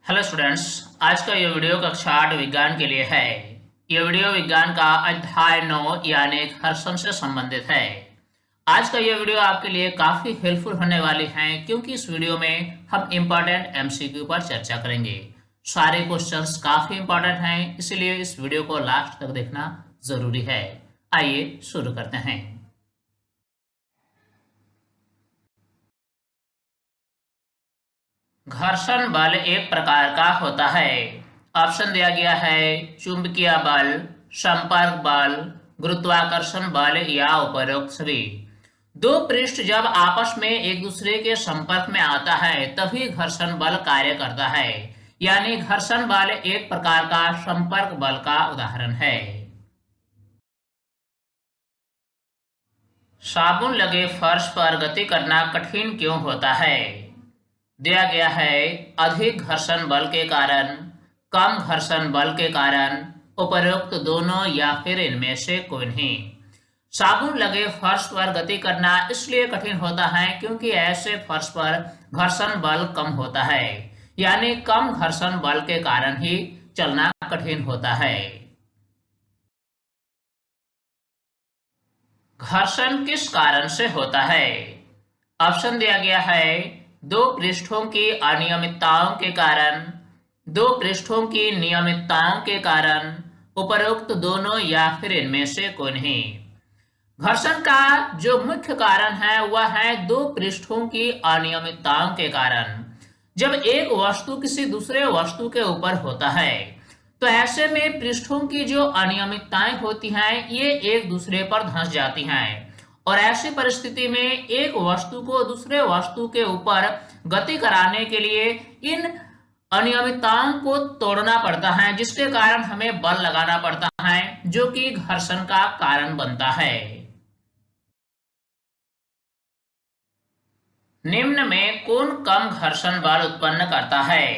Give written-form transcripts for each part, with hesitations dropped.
Hello students. आज का ये वीडियो कक्षा 8 विज्ञान के लिए है। ये वीडियो विज्ञान का अध्याय 9 यानी घर्षण से संबंधित है। आज का ये वीडियो आपके लिए काफी हेल्पफुल होने वाली है क्योंकि इस वीडियो में हम इम्पोर्टेंट एमसीक्यू पर चर्चा करेंगे। सारे क्वेश्चंस काफी इम्पोर्टेंट हैं, इसलिए इस वीडियो को लास्ट तक देखना जरूरी है। आइए शुरू करते हैं। घर्षण बल एक प्रकार का होता है। ऑप्शन दिया गया है चुंबकीय बल, संपर्क बल, गुरुत्वाकर्षण बल या उपरोक्त सभी। दो पृष्ठ जब आपस में एक दूसरे के संपर्क में आता है तभी घर्षण बल कार्य करता है, यानी घर्षण बल एक प्रकार का संपर्क बल का उदाहरण है। साबुन लगे फर्श पर गति करना कठिन क्यों होता है? दिया गया है अधिक घर्षण बल के कारण, कम घर्षण बल के कारण, उपरोक्त दोनों या फिर इनमें से कोई नहीं। साबुन लगे फर्श पर गति करना इसलिए कठिन होता है क्योंकि ऐसे फर्श पर घर्षण बल कम होता है, यानी कम घर्षण बल के कारण ही चलना कठिन होता है। घर्षण किस कारण से होता है? ऑप्शन दिया गया है दो पृष्ठों की अनियमितताओं के कारण, दो पृष्ठों की नियमितताओं के कारण, उपरोक्त दोनों या फिर इनमें से कोई नहीं। घर्षण का जो मुख्य कारण है वह है दो पृष्ठों की अनियमितताओं के कारण। जब एक वस्तु किसी दूसरे वस्तु के ऊपर होता है तो ऐसे में पृष्ठों की जो अनियमितताएं होती हैं ये एक दूसरे पर धंस जाती हैं और ऐसी परिस्थिति में एक वस्तु को दूसरे वस्तु के ऊपर गति कराने के लिए इन अनियमितताओं को तोड़ना पड़ता है, जिसके कारण हमें बल लगाना पड़ता है जो कि घर्षण का कारण बनता है। निम्न में कौन कम घर्षण बल उत्पन्न करता है?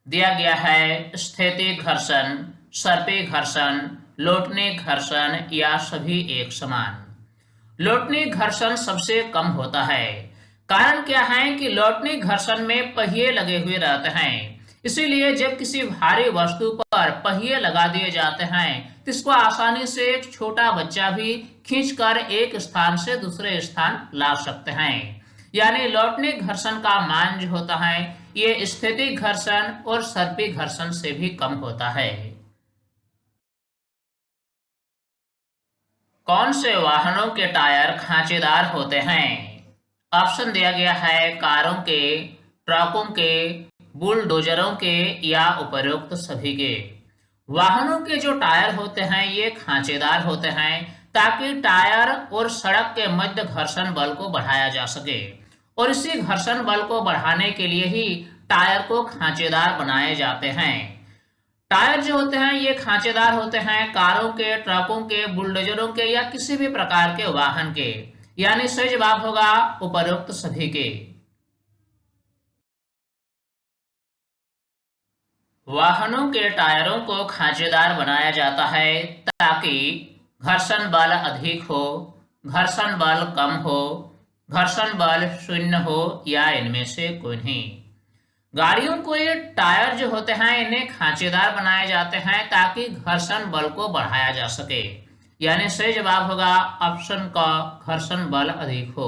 दिया गया है स्थैतिक घर्षण, सर्पी घर्षण, लोटनी घर्षण या सभी एक समान। लोटनी घर्षण सबसे कम होता है। कारण क्या है कि लोटनी घर्षण में पहिए लगे हुए रहते हैं, इसीलिए जब किसी भारी वस्तु पर पहिए लगा दिए जाते हैं तो इसको आसानी से एक छोटा बच्चा भी खींचकर एक स्थान से दूसरे स्थान ला सकते हैं। यानी लोटनी घर्षण का मान जो होता है ये स्थैतिक घर्षण और सर्पी घर्षण से भी कम होता है। कौन से वाहनों के टायर खांचेदार होते हैं? ऑप्शन दिया गया है कारों के, ट्रकों के, बुलडोजरों के या उपरोक्त सभी के। वाहनों के जो टायर होते हैं ये खांचेदार होते हैं ताकि टायर और सड़क के मध्य घर्षण बल को बढ़ाया जा सके, और इसी घर्षण बल को बढ़ाने के लिए ही टायर को खांचेदार बनाए जाते हैं। टायर जो होते हैं ये खांचेदार होते हैं कारों के, ट्रकों के, बुलडोजरों के या किसी भी प्रकार के वाहन के, यानी सही जवाब होगा उपरोक्त सभी के। वाहनों के टायरों को खांचेदार बनाया जाता है ताकि घर्षण बल अधिक हो, घर्षण बल कम हो, घर्षण बल शून्य हो या इनमें से कोई नहीं। गाड़ियों को ये टायर जो होते हैं इन्हें खांचेदार बनाए जाते हैं ताकि घर्षण बल को बढ़ाया जा सके, यानी सही जवाब होगा ऑप्शन का घर्षण बल अधिक हो।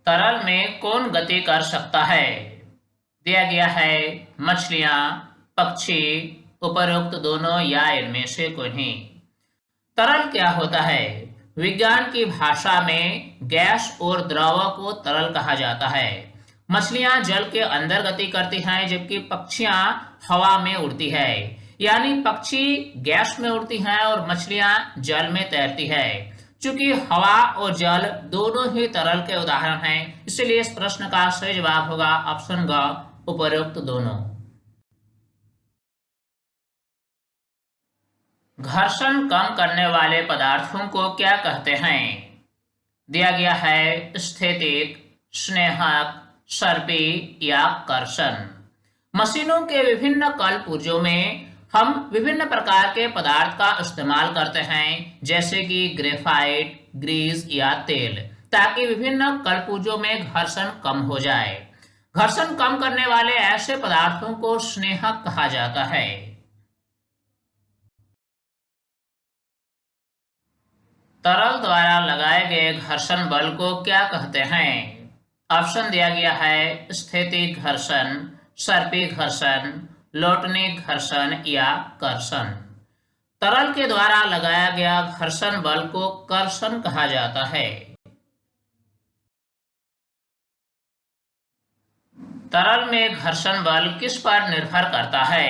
तरल में कौन गति कर सकता है? दिया गया है मछलियां, पक्षी, उपरोक्त दोनों या इनमें से कोई नहीं। तरल क्या होता है? विज्ञान की भाषा में गैस और द्रव को तरल कहा जाता है। मछलियां जल के अंदर गति करती हैं जबकि पक्षियां हवा में उड़ती है, यानी पक्षी गैस में उड़ती हैं और मछलियां जल में तैरती है। चूंकि हवा और जल दोनों ही तरल के उदाहरण हैं, इसलिए इस प्रश्न का सही जवाब होगा ऑप्शन ग उपरोक्त दोनों। घर्षण कम करने वाले पदार्थों को क्या कहते हैं? दिया गया है स्थैतिक, स्नेहक, सर्पी या कर्षण। मशीनों के विभिन्न कल पुर्जों में हम विभिन्न प्रकार के पदार्थ का इस्तेमाल करते हैं जैसे कि ग्रेफाइट, ग्रीस या तेल, ताकि विभिन्न कलपुर्जों में घर्षण कम हो जाए। घर्षण कम करने वाले ऐसे पदार्थों को स्नेहक कहा जाता है। तरल द्वारा लगाए गए घर्षण बल को क्या कहते हैं? ऑप्शन दिया गया है स्थैतिक घर्षण, सर्पी घर्षण, लौटनी घर्षण या कर्षण। तरल के द्वारा लगाया गया घर्षण बल को कर्षण कहा जाता है। तरल में घर्षण बल किस पर निर्भर करता है?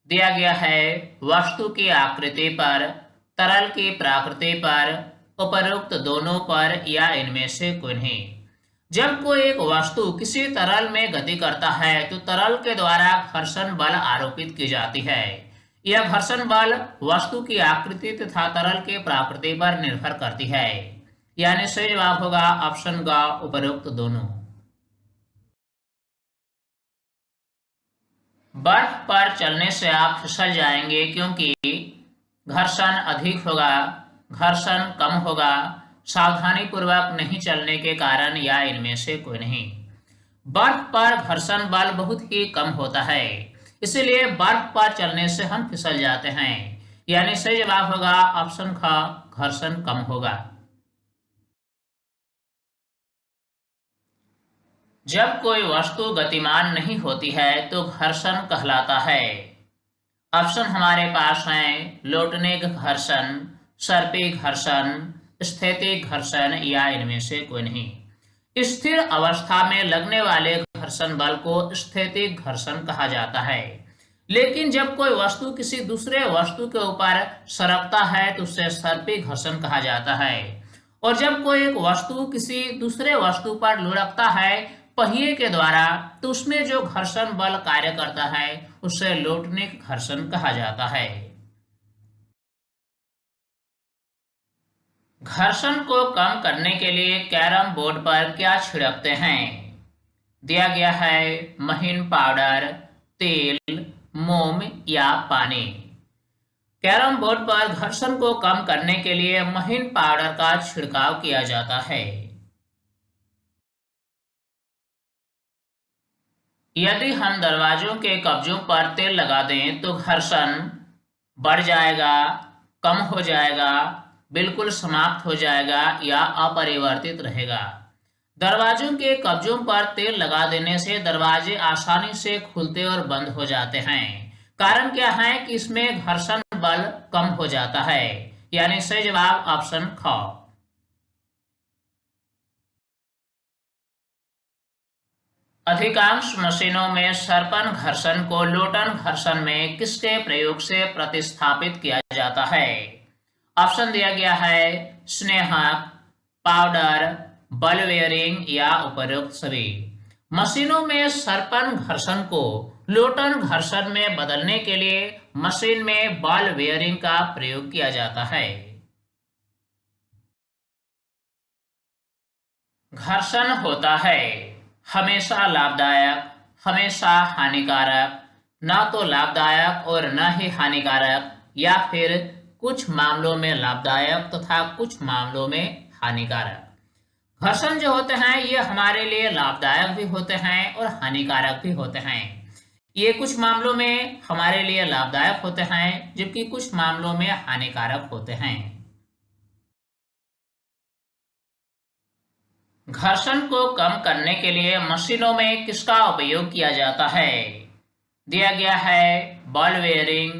दिया गया है वस्तु की आकृति पर, तरल की प्रकृति पर, उपरोक्त दोनों पर या इनमें से कोई नहीं। जब कोई एक वस्तु किसी तरल में गति करता है तो तरल के द्वारा घर्षण बल आरोपित की जाती है। यह घर्षण बल वस्तु की आकृति तथा तरल के प्रकृति पर निर्भर करती है। यानी सही जवाब होगा ऑप्शन ग उपरोक्त दोनों। बर्फ पर चलने से आप फिसल जाएंगे क्योंकि घर्षण अधिक होगा, घर्षण कम होगा, सावधानी पूर्वक नहीं चलने के कारण या इनमें से कोई नहीं। बर्फ पर घर्षण बल बहुत ही कम होता है, इसलिए बर्फ पर चलने से हम फिसल जाते हैं। यानी सही जवाब होगा ऑप्शन ख घर्षण कम होगा। जब कोई वस्तु गतिमान नहीं होती है तो घर्षण कहलाता है। ऑप्शन हमारे पास हैं लौटने घर्षण, सर्पी घर्षण, स्थैतिक घर्षण या इनमें से कोई नहीं। स्थिर अवस्था में लगने वाले घर्षण बल को स्थैतिक घर्षण कहा जाता है। लेकिन जब कोई वस्तु किसी दूसरे वस्तु के ऊपर सरकता है तो उसे सर्पी घर्षण कहा जाता है। और जब कोई एक वस्तु किसी दूसरे वस्तु पर लुढ़कता है पहिए के द्वारा तो उसमें जो घर्षण बल कार्य करता है उसे लौटनिक घर्षण कहा जाता है। घर्षण को कम करने के लिए कैरम बोर्ड पर क्या छिड़कते हैं? दिया गया है महीन पाउडर, तेल, मोम या पानी। कैरम बोर्ड पर घर्षण को कम करने के लिए महीन पाउडर का छिड़काव किया जाता है। यदि हम दरवाजों के कब्जों पर तेल लगा दें तो घर्षण बढ़ जाएगा, कम हो जाएगा, बिल्कुल समाप्त हो जाएगा या अपरिवर्तित रहेगा। दरवाजों के कब्जों पर तेल लगा देने से दरवाजे आसानी से खुलते और बंद हो जाते हैं। कारण क्या है कि इसमें घर्षण बल कम हो जाता है। यानी सही जवाब ऑप्शन ख। अधिकांश मशीनों में सरपन घर्षण को लोटन घर्षण में किसके प्रयोग से प्रतिस्थापित किया जाता है? ऑप्शन दिया गया है स्नेहक, पाउडर, बल बेयरिंग या उपरोक्त सभी। मशीनों में सरपन घर्षण को लोटन घर्षण में बदलने के लिए मशीन में बल बेयरिंग का प्रयोग किया जाता है। घर्षण होता है हमेशा लाभदायक, हमेशा हानिकारक, न तो लाभदायक और न ही हानिकारक, या फिर कुछ मामलों में लाभदायक तथा कुछ मामलों में हानिकारक। घर्षण जो होते हैं ये हमारे लिए लाभदायक भी होते हैं और हानिकारक भी होते हैं। ये कुछ मामलों में हमारे लिए लाभदायक होते हैं जबकि कुछ मामलों में हानिकारक होते हैं। घर्षण को कम करने के लिए मशीनों में किसका उपयोग किया जाता है? दिया गया है बल बेयरिंग,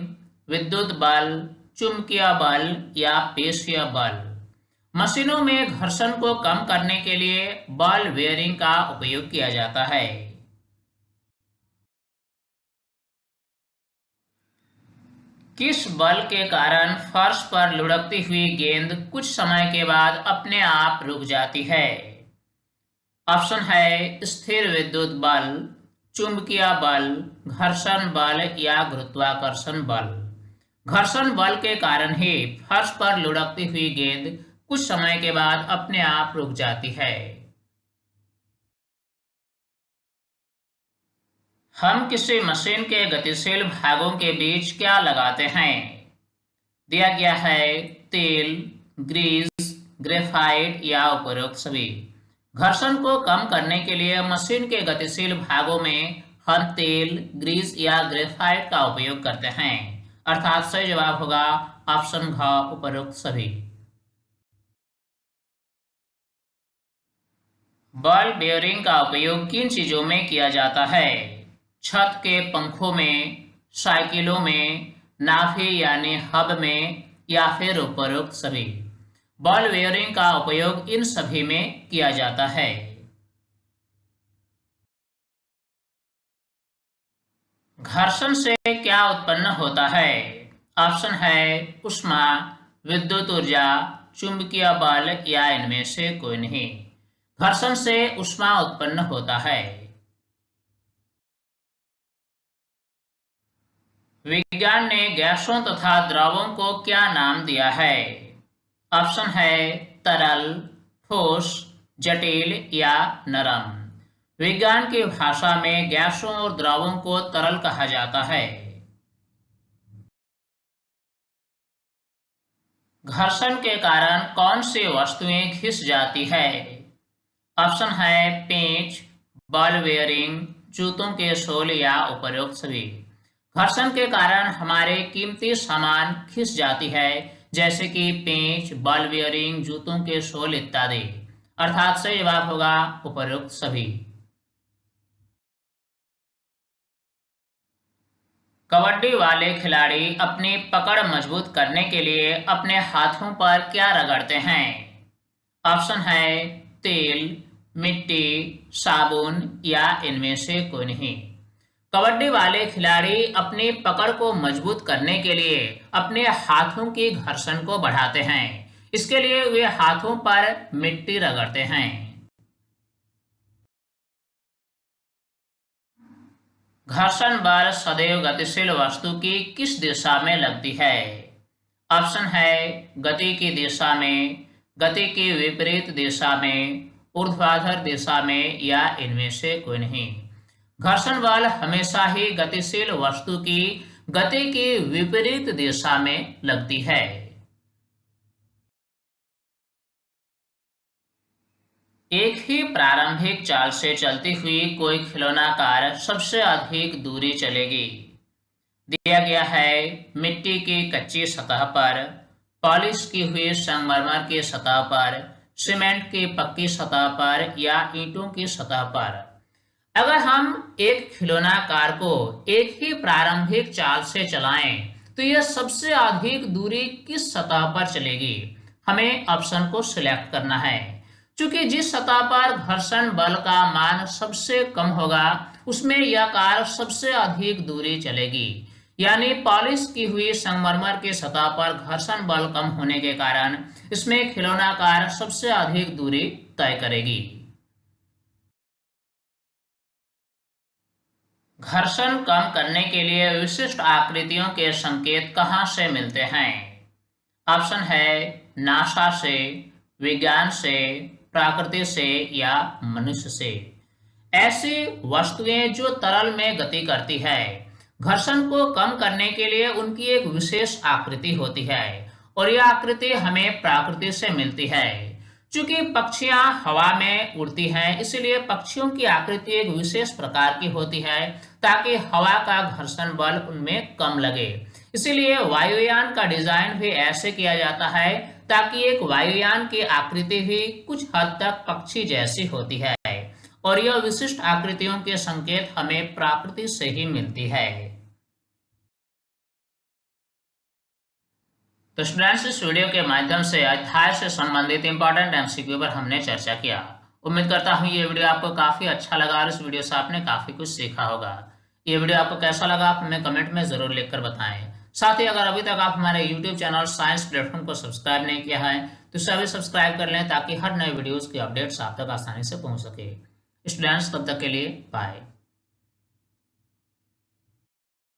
विद्युत बल, चुंबकीय बल या पेशीय बल। मशीनों में घर्षण को कम करने के लिए बल बेयरिंग का उपयोग किया जाता है। किस बल के कारण फर्श पर लुढ़कती हुई गेंद कुछ समय के बाद अपने आप रुक जाती है? ऑप्शन है स्थिर विद्युत बल, चुंबकीय बल, घर्षण बल या गुरुत्वाकर्षण बल। घर्षण बल के कारण ही फर्श पर लुढ़कती हुई गेंद कुछ समय के बाद अपने आप रुक जाती है। हम किसी मशीन के गतिशील भागों के बीच क्या लगाते हैं? दिया गया है तेल, ग्रीस, ग्रेफाइट या उपरोक्त सभी। घर्षण को कम करने के लिए मशीन के गतिशील भागों में हम तेल, ग्रीस या ग्रेफाइट का उपयोग करते हैं, अर्थात सही जवाब होगा ऑप्शन घ, उपरोक्त सभी। बॉल बेयरिंग का उपयोग किन चीजों में किया जाता है? छत के पंखों में, साइकिलों में, नाभि यानी हब में या फिर उपरोक्त सभी। बॉल बेयरिंग का उपयोग इन सभी में किया जाता है। घर्षण से क्या उत्पन्न होता है? ऑप्शन है ऊष्मा, विद्युत ऊर्जा, चुंबकीय बल या इनमें से कोई नहीं। घर्षण से ऊष्मा उत्पन्न होता है। विज्ञान ने गैसों तथा द्रवों को क्या नाम दिया है? ऑप्शन है तरल, ठोस, जटिल या नरम। विज्ञान की भाषा में गैसों और द्रवों को तरल कहा जाता है। घर्षण के कारण कौन सी वस्तुएं घिस जाती है? ऑप्शन है पेंच, बॉल बेयरिंग, जूतों के सोल या उपरोक्त सभी। घर्षण के कारण हमारे कीमती सामान घिस जाती है, जैसे कि पेंच, बॉल बेयरिंग, जूतों के सोल इत्यादि, अर्थात सही जवाब होगा उपरोक्त सभी। कबड्डी वाले खिलाड़ी अपनी पकड़ मजबूत करने के लिए अपने हाथों पर क्या रगड़ते हैं? ऑप्शन है तेल, मिट्टी, साबुन या इनमें से कोई नहीं। कबड्डी वाले खिलाड़ी अपनी पकड़ को मजबूत करने के लिए अपने हाथों की घर्षण को बढ़ाते हैं। इसके लिए वे हाथों पर मिट्टी रगड़ते हैं। घर्षण बल सदैव गतिशील वस्तु की किस दिशा में लगती है? ऑप्शन है गति की दिशा में, गति की विपरीत दिशा में, ऊर्ध्वाधर दिशा में या इनमें से कोई नहीं। घर्षण बल हमेशा ही गतिशील वस्तु की गति की विपरीत दिशा में लगती है। एक ही प्रारंभिक चाल से चलती हुई कोई खिलौना कार सबसे अधिक दूरी चलेगी। दिया गया है मिट्टी की कच्ची सतह पर, पॉलिश की हुई संगमरमर की सतह पर, सीमेंट की पक्की सतह पर या ईंटों की सतह पर। अगर हम एक खिलौना कार को एक ही प्रारंभिक चाल से चलाएं, तो यह सबसे अधिक दूरी किस सतह पर चलेगी? हमें ऑप्शन को सिलेक्ट करना है। चूंकि जिस सतह पर घर्षण बल का मान सबसे कम होगा, उसमें यह कार सबसे अधिक दूरी चलेगी। यानी पॉलिश की हुई संगमरमर की सतह पर घर्षण बल कम होने के कारण इसमें खिलौना कार सबसे अधिक दूरी तय करेगी। घर्षण कम करने के लिए विशिष्ट आकृतियों के संकेत कहां से मिलते हैं? ऑप्शन है नासा से, विज्ञान से, प्रकृति से या मनुष्य से। ऐसी वस्तुएं जो तरल में गति करती है, घर्षण को कम करने के लिए उनकी एक विशेष आकृति होती है और यह आकृति हमें प्रकृति से मिलती है। चूंकि पक्षियां हवा में उड़ती हैं, इसलिए पक्षियों की आकृति एक विशेष प्रकार की होती है ताकि हवा का घर्षण बल उनमें कम लगे। इसीलिए वायुयान का डिजाइन भी ऐसे किया जाता है ताकि एक वायुयान की आकृति भी कुछ हद तक पक्षी जैसी होती है और यह विशिष्ट आकृतियों के संकेत हमें प्रकृति से ही मिलती है। तो स्टूडेंट्स, इस वीडियो के माध्यम से अध्याय से संबंधित इंपॉर्टेंट एमसीक्यू पर हमने चर्चा किया। उम्मीद करता हूँ ये वीडियो आपको काफी अच्छा लगा और इस वीडियो से आपने काफी कुछ सीखा होगा। ये वीडियो आपको कैसा लगा आप हमें कमेंट में जरूर लिखकर बताएं। साथ ही अगर अभी तक आप हमारे YouTube चैनल साइंस प्लेटफॉर्म को सब्सक्राइब नहीं किया है तो इसे अभी सब्सक्राइब कर लें ताकि हर नए वीडियोस की अपडेट्स आप तक आसानी से पहुंच सके। स्टूडेंट्स, तब तक के लिए बाय।